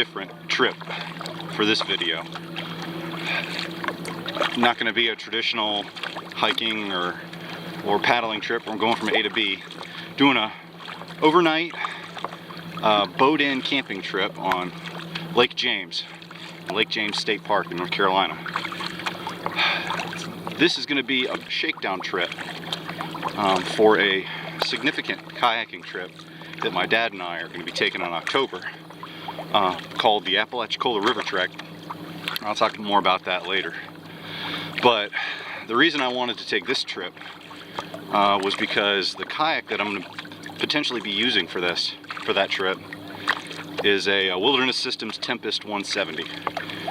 different trip for this video. Not going to be a traditional hiking or paddling trip. I'm going from A to B, doing a overnight boat-in camping trip on Lake James State Park in North Carolina. This is going to be a shakedown trip for a significant kayaking trip that my dad and I are going to be taking in October, called the Apalachicola River Trek. I'll talk more about that later. But the reason I wanted to take this trip was because the kayak that I'm going to potentially be using for that trip is a Wilderness Systems Tempest 170,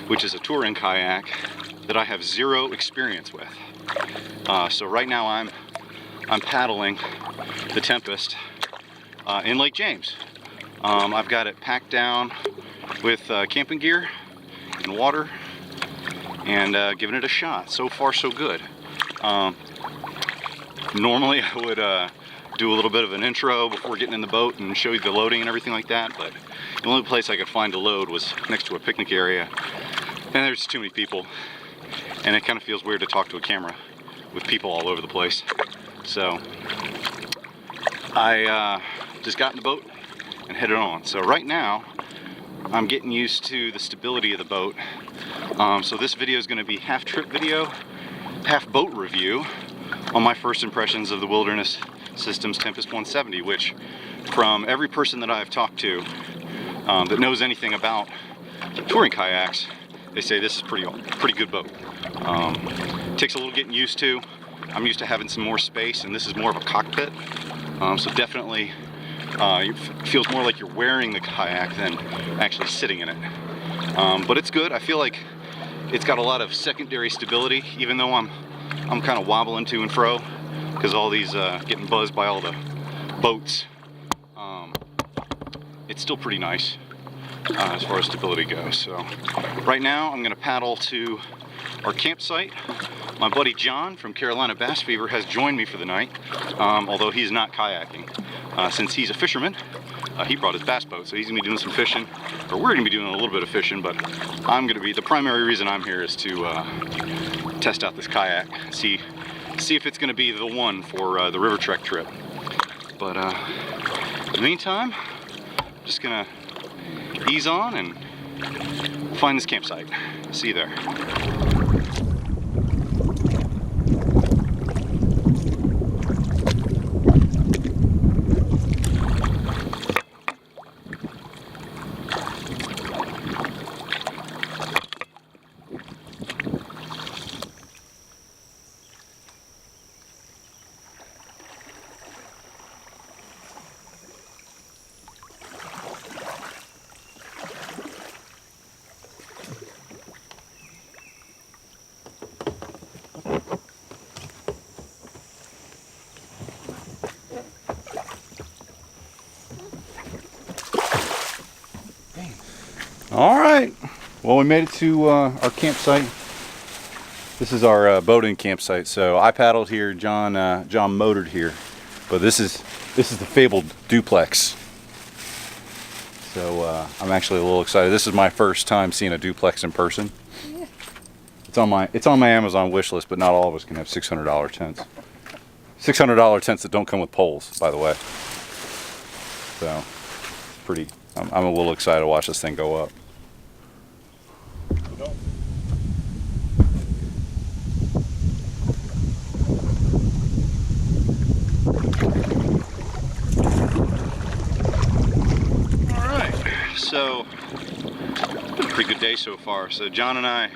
which is a touring kayak that I have zero experience with. So right now I'm paddling the Tempest in Lake James. I've got it packed down with camping gear and water, and giving it a shot. So far so good. Normally I would do a little bit of an intro before getting in the boat and show you the loading and everything like that, but the only place I could find to load was next to a picnic area, and there's too many people, and it kind of feels weird to talk to a camera with people all over the place. So I just got in the boat and headed on. So right now I'm getting used to the stability of the boat. So this video is going to be half trip video, half boat review on my first impressions of the Wilderness Systems Tempest 170, which from every person that I've talked to that knows anything about touring kayaks, they say this is pretty good boat. Takes a little getting used to. I'm used to having some more space, and this is more of a cockpit. So definitely it feels more like you're wearing the kayak than actually sitting in it. But it's good. I feel like it's got a lot of secondary stability, even though I'm kind of wobbling to and fro because all these getting buzzed by all the boats. It's still pretty nice as far as stability goes. So right now I'm going to paddle to our campsite. My buddy John from Carolina Bass Fever has joined me for the night, although he's not kayaking. Since he's a fisherman, he brought his bass boat, so he's going to be doing some fishing, or we're going to be doing a little bit of fishing, but I'm going to be, the primary reason I'm here is to test out this kayak, see if it's going to be the one for the river trek trip. But in the meantime, I'm just going to ease on and find this campsite. See you there. All right, well, we made it to our campsite. This is our boating campsite. So I paddled here, John motored here, but this is the fabled duplex. So I'm actually a little excited. This is my first time seeing a duplex in person. Yeah. It's on my Amazon wish list, but not all of us can have $600 tents. $600 tents that don't come with poles, by the way. So pretty. I'm a little excited to watch this thing go up. So, been a pretty good day so far. So John and I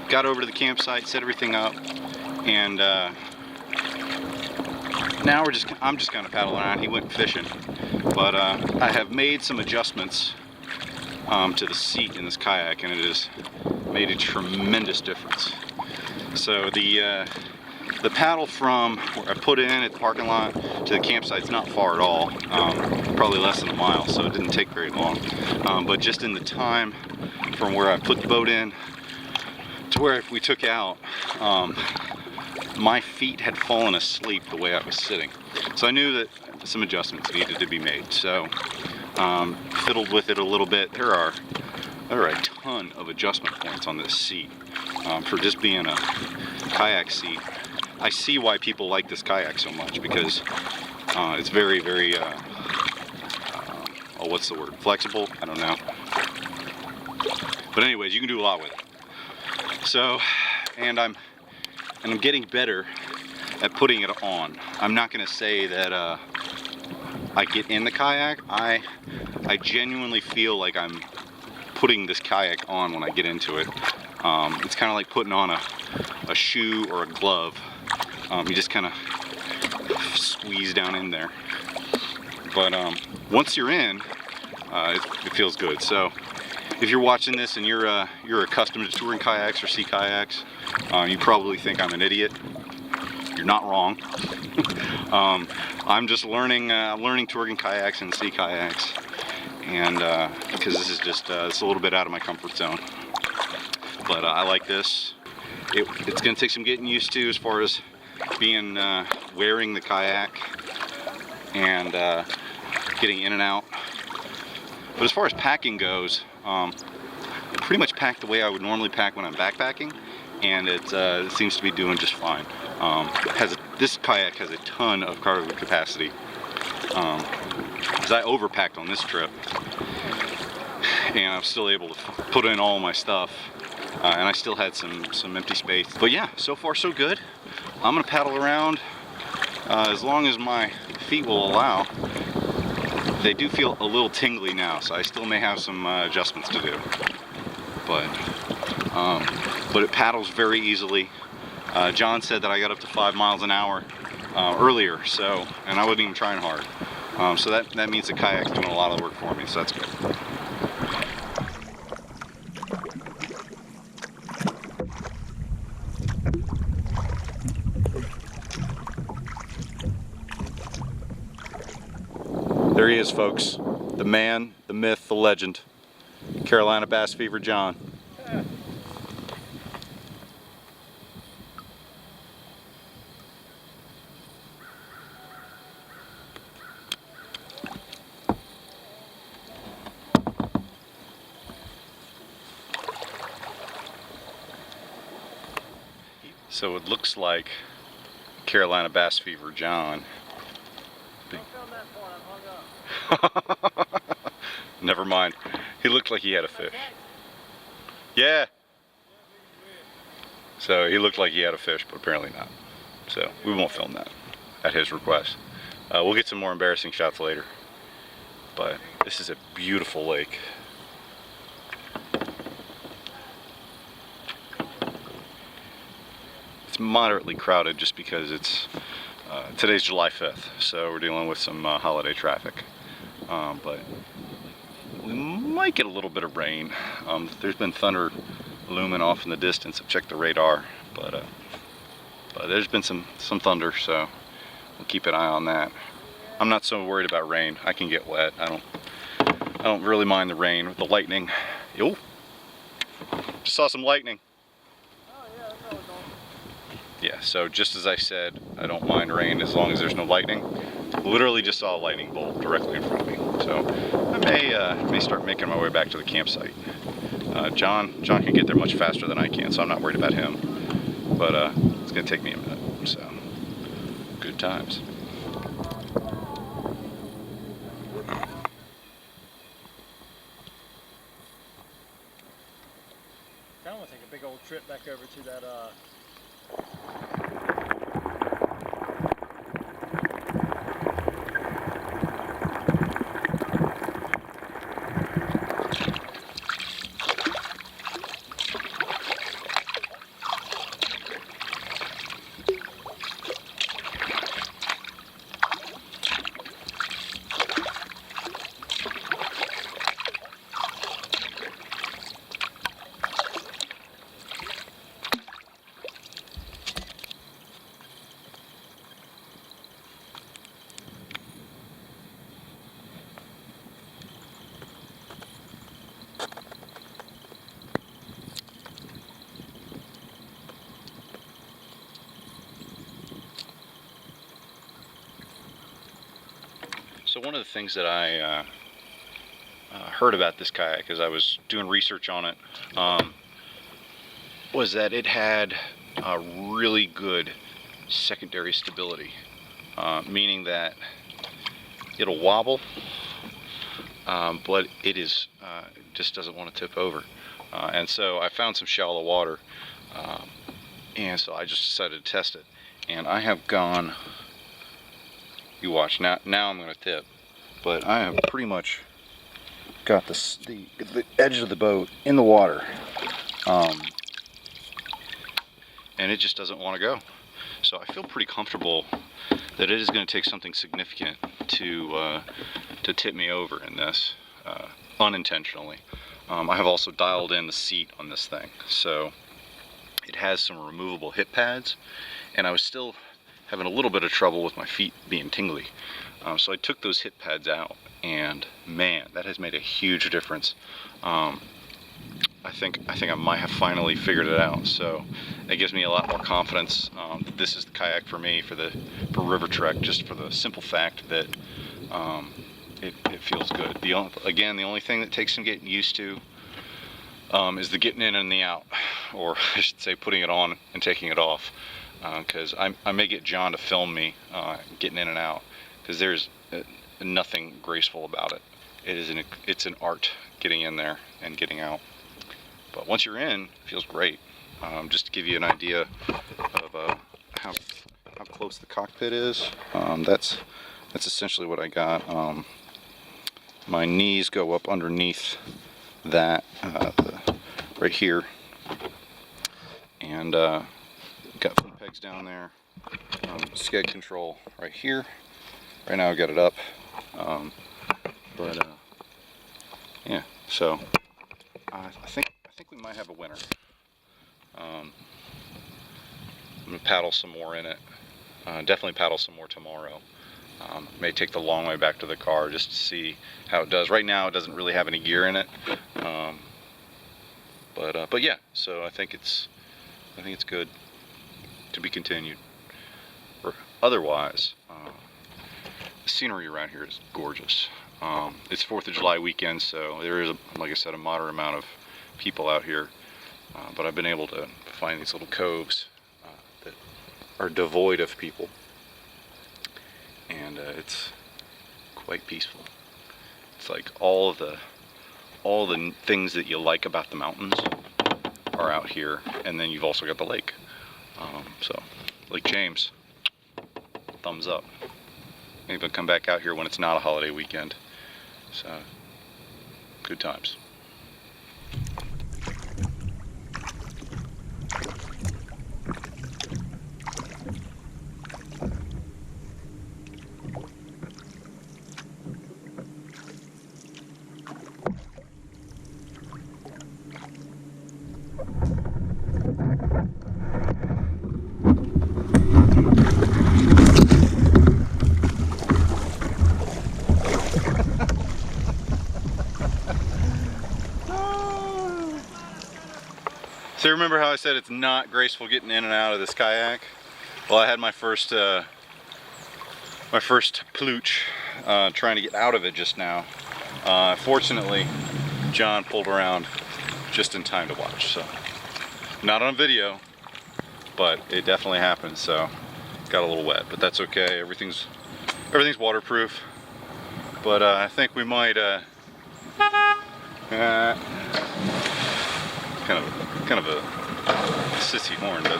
got over to the campsite, set everything up, and now I'm just kind of paddling around. He went fishing, but I have made some adjustments to the seat in this kayak, and it has made a tremendous difference. So the paddle from where I put in at the parking lot to the campsite's not far at all, probably less than a mile, so it didn't take very long. But just in the time from where I put the boat in to where we took out, my feet had fallen asleep the way I was sitting. So I knew that some adjustments needed to be made. So fiddled with it a little bit. There are a ton of adjustment points on this seat for just being a kayak seat. I see why people like this kayak so much, because it's very, very, oh, what's the word? Flexible? I don't know. But anyways, you can do a lot with it. So, and I'm getting better at putting it on. I'm not going to say that I get in the kayak. I genuinely feel like I'm putting this kayak on when I get into it. It's kind of like putting on a shoe or a glove. You just kind of squeeze down in there. But once you're in, it feels good. So if you're watching this and you're accustomed to touring kayaks or sea kayaks, you probably think I'm an idiot. You're not wrong. I'm just learning touring kayaks and sea kayaks, and because this is just it's a little bit out of my comfort zone. But I like this. It's going to take some getting used to as far as being wearing the kayak and getting in and out. But as far as packing goes, I pretty much pack the way I would normally pack when I'm backpacking, and it seems to be doing just fine. This kayak has a ton of cargo capacity, because I overpacked on this trip, and I'm still able to put in all my stuff, and I still had some empty space. But yeah, so far so good. I'm gonna paddle around as long as my feet will allow. They do feel a little tingly now, so I still may have some adjustments to do. But it paddles very easily. John said that I got up to 5 miles an hour earlier, so, and I wasn't even trying hard. So that means the kayak's doing a lot of the work for me, so that's good. There he is, folks. The man, the myth, the legend. Carolina Bass Fever John. So it looks like Carolina Bass Fever John. Never mind. He looked like he had a fish. Yeah. So he looked like he had a fish, but apparently not. So we won't film that at his request. We'll get some more embarrassing shots later. But this is a beautiful lake. It's moderately crowded just because it's today's July 5th, so we're dealing with some holiday traffic. But we might get a little bit of rain. There's been thunder looming off in the distance. I've checked the radar, but there's been some thunder, so we'll keep an eye on that. I'm not so worried about rain. I can get wet. I don't really mind the rain. The lightning. Yo, just saw some lightning. Yeah, so just as I said, I don't mind rain as long as there's no lightning. Literally just saw a lightning bolt directly in front of me. So I may start making my way back to the campsite. John can get there much faster than I can, so I'm not worried about him. But it's gonna take me a minute, so good times. I want to take a big old trip back over to that So one of the things that I heard about this kayak as I was doing research on it was that it had really good secondary stability, meaning that it'll wobble, but it is just doesn't want to tip over. And so I found some shallow water, and so I just decided to test it. And I have gone, you watch, now I'm going to tip, but I have pretty much got the edge of the boat in the water, and it just doesn't want to go. So I feel pretty comfortable that it is going to take something significant to tip me over in this, unintentionally. I have also dialed in the seat on this thing, so it has some removable hip pads, and I was still having a little bit of trouble with my feet being tingly. So I took those hip pads out, and man, that has made a huge difference. I think I might have finally figured it out. So it gives me a lot more confidence that this is the kayak for me for river trek, just for the simple fact that it feels good. The only thing that takes some getting used to is the getting in and the out, or I should say putting it on and taking it off, because I may get John to film me getting in and out, because there's nothing graceful about it. It's an art getting in there and getting out. But once you're in, it feels great. Just to give you an idea of how close the cockpit is, that's essentially what I got. My knees go up underneath that right here, and got foot pegs down there. Skeg control right here. Right now I've got it up, yeah. So I think we might have a winner. I'm gonna paddle some more in it. Definitely paddle some more tomorrow. May take the long way back to the car just to see how it does. Right now it doesn't really have any gear in it, but yeah. So I think it's good to be continued. Otherwise, the scenery around here is gorgeous. It's 4th of July weekend, so there is, like I said, a moderate amount of people out here. But I've been able to find these little coves that are devoid of people, and it's quite peaceful. It's like all the things that you like about the mountains are out here, and then you've also got the lake. So Lake James, thumbs up. Maybe I'll come back out here when it's not a holiday weekend. So good times. So remember how I said it's not graceful getting in and out of this kayak? Well, I had my first plooch trying to get out of it just now. Fortunately, John pulled around just in time to watch. So not on video, but it definitely happened. So got a little wet, but that's okay. Everything's waterproof. But I think we might kind of a sissy horn, but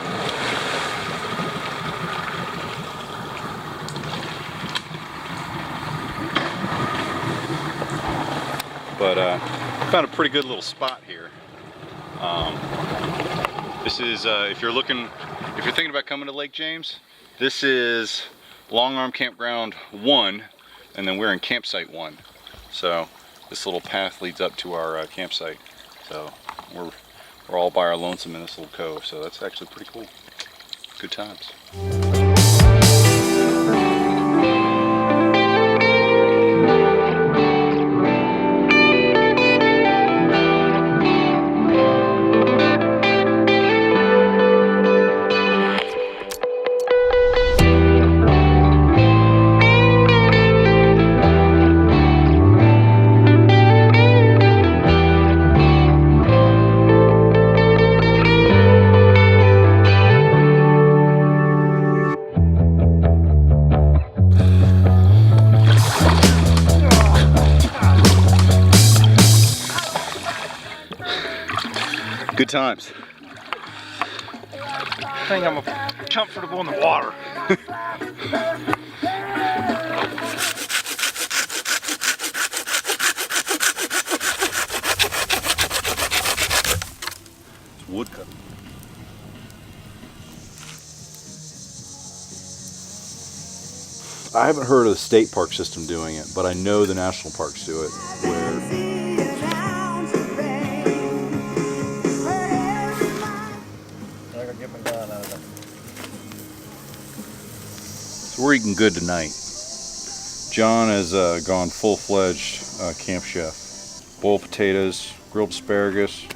found a pretty good little spot here. This is if you're thinking about coming to Lake James, this is Long Arm Campground 1, and then we're in Campsite 1. So this little path leads up to our campsite. So we're all by our lonesome in this little cove, so that's actually pretty cool. Good times. times? I think I'm comfortable in the water. It's woodcut. I haven't heard of the state park system doing it, but I know the national parks do it, where I gotta get my gun out of it. so we're eating good tonight. John has gone full-fledged camp chef. Boiled potatoes, grilled asparagus,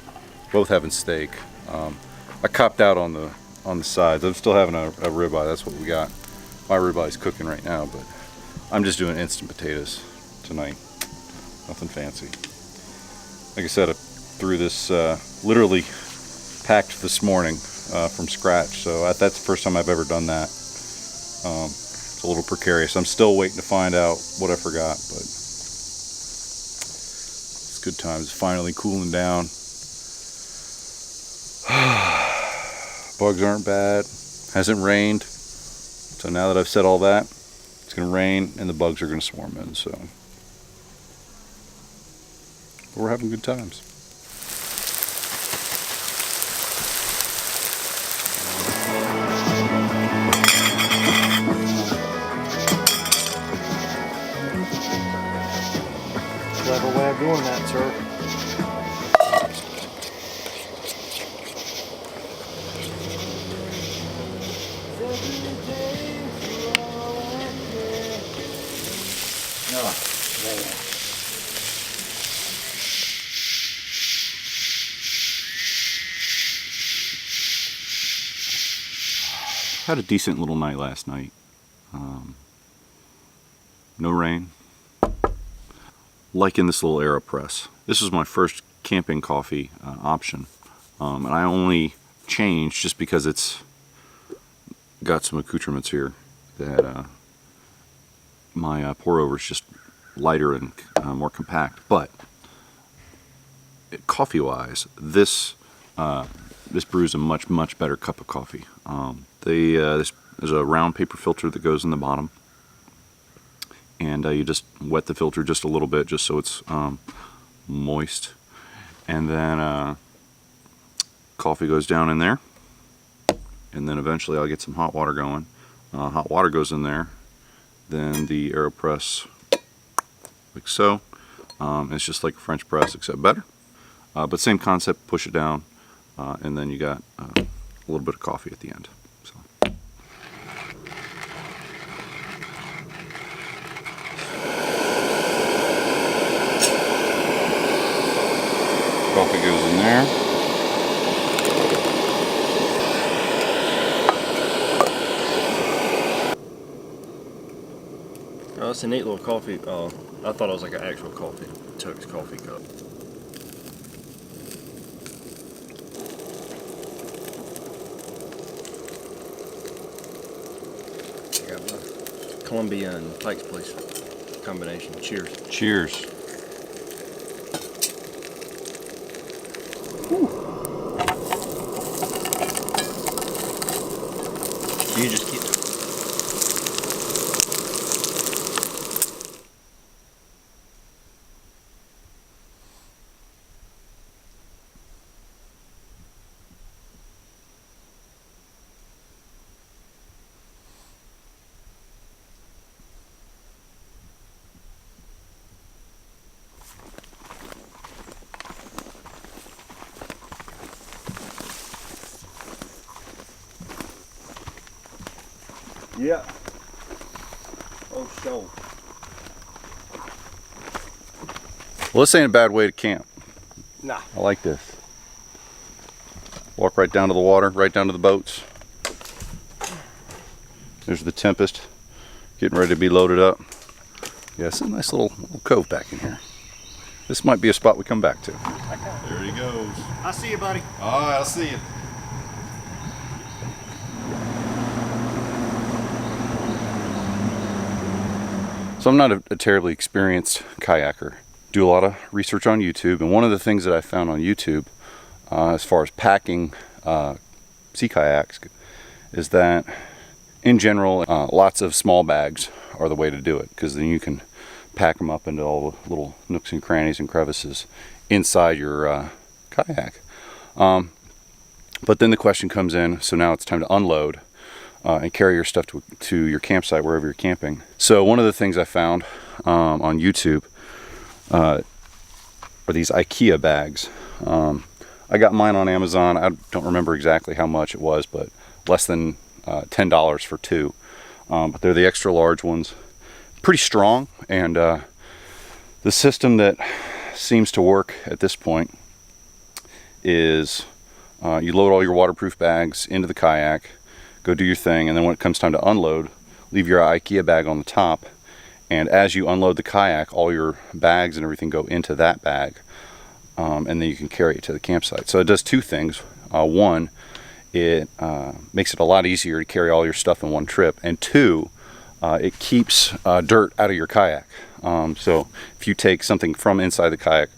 both having steak. I copped out on the sides. I'm still having a ribeye. That's what we got. My ribeye's cooking right now, but I'm just doing instant potatoes tonight. Nothing fancy. Like I said, I threw this literally packed this morning from scratch. So that's the first time I've ever done that. It's a little precarious. I'm still waiting to find out what I forgot, but it's good times. It's finally cooling down. Bugs aren't bad. Hasn't rained. So now that I've said all that, it's going to rain and the bugs are going to swarm in. So but we're having good times. Clever way of doing that, sir. Had a decent little night last night. No rain. Liking this little AeroPress. This was my first camping coffee option, and I only changed just because it's got some accoutrements here that my pour over is just lighter and more compact. But coffee-wise, this brews a much better cup of coffee. There's a round paper filter that goes in the bottom, and you just wet the filter just a little bit just so it's moist, and then coffee goes down in there, and then eventually I'll get some hot water going. Hot water goes in there, then the AeroPress like so. It's just like a French press except better, but same concept. Push it down, and then you got a little bit of coffee at the end. So. Coffee goes in there. Oh, that's a neat little coffee. I thought it was like an actual coffee. Tuck's coffee cup. I got my Columbia and Pike's Place combination. Cheers. Cheers. You just keep. Yeah. Oh, so. Well, this ain't a bad way to camp. Nah. I like this. Walk right down to the water, right down to the boats. There's the Tempest, getting ready to be loaded up. Yeah, it's a nice little cove back in here. This might be a spot we come back to. There he goes. I'll see you, buddy. All right, I'll see you. So I'm not a terribly experienced kayaker. Do a lot of research on YouTube, and one of the things that I found on YouTube as far as packing sea kayaks is that in general lots of small bags are the way to do it, because then you can pack them up into all the little nooks and crannies and crevices inside your kayak. But then the question comes in, so now it's time to unload and carry your stuff to your campsite wherever you're camping. So one of the things I found on YouTube are these IKEA bags. I got mine on Amazon. I don't remember exactly how much it was, but less than $10 for two. But they're the extra large ones. Pretty strong, and the system that seems to work at this point is you load all your waterproof bags into the kayak, go do your thing, and then when it comes time to unload, leave your IKEA bag on the top, and as you unload the kayak, all your bags and everything go into that bag, and then you can carry it to the campsite. So it does two things. One, it makes it a lot easier to carry all your stuff in one trip, and two, it keeps dirt out of your kayak. So if you take something from inside the kayak,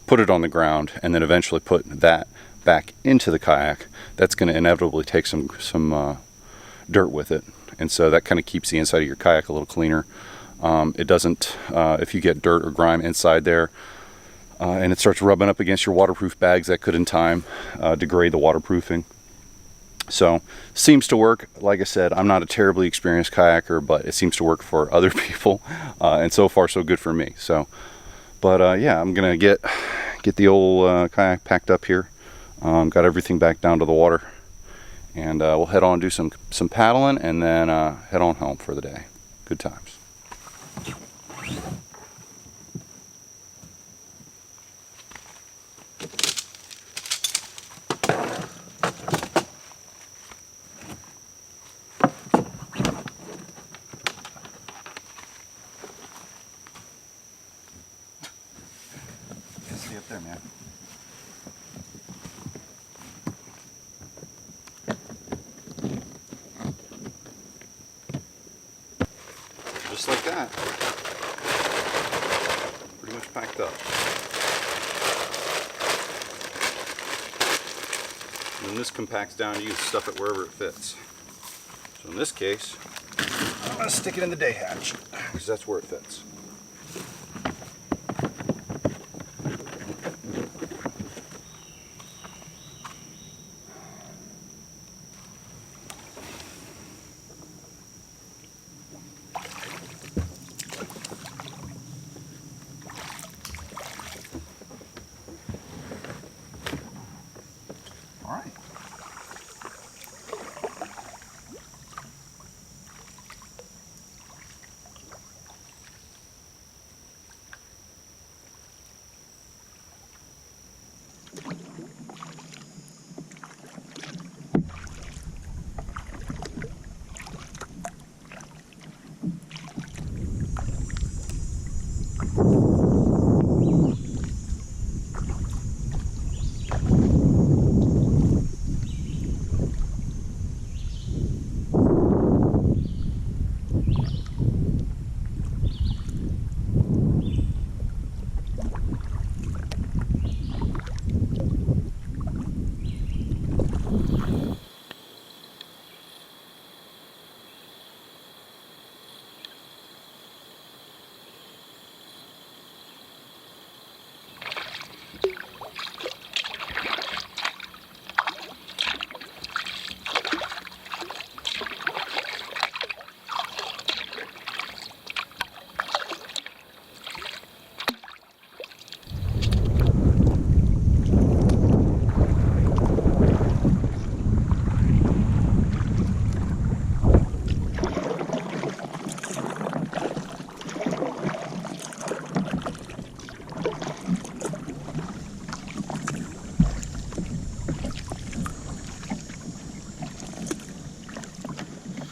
put it on the ground, and then eventually put that back into the kayak, that's going to inevitably take some dirt with it, and so that kind of keeps the inside of your kayak a little cleaner. It doesn't, if you get dirt or grime inside there and it starts rubbing up against your waterproof bags, that could in time degrade the waterproofing. So seems to work. Like I said, I'm not a terribly experienced kayaker, but it seems to work for other people, and so far so good for me. So, but yeah, I'm gonna get the old kayak packed up here. Got everything back down to the water, and we'll head on and do some paddling, and then head on home for the day. Good times. Stay up there, man. Just like that. Pretty much packed up. And then this compacts down, you can stuff it wherever it fits. So in this case, I'm going to stick it in the day hatch, because that's where it fits. All right.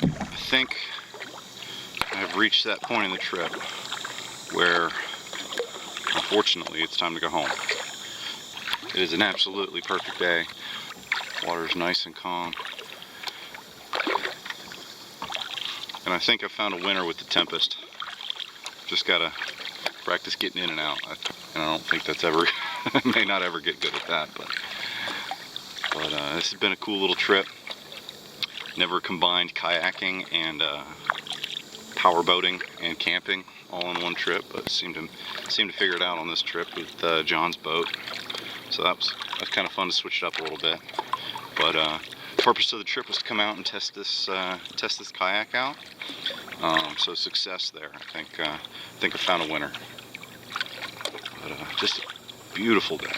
I think I've reached that point in the trip where, unfortunately, it's time to go home. It is an absolutely perfect day. Water's nice and calm. And I think I found a winner with the Tempest. Just gotta practice getting in and out. And I don't think that's ever, may not ever get good at that, but But this has been a cool little trip. Never combined kayaking and power boating and camping all in one trip, but seemed to figure it out on this trip with John's boat. So that was kind of fun to switch it up a little bit. But the purpose of the trip was to come out and test this kayak out. So success there. I think I found a winner. But just a beautiful day.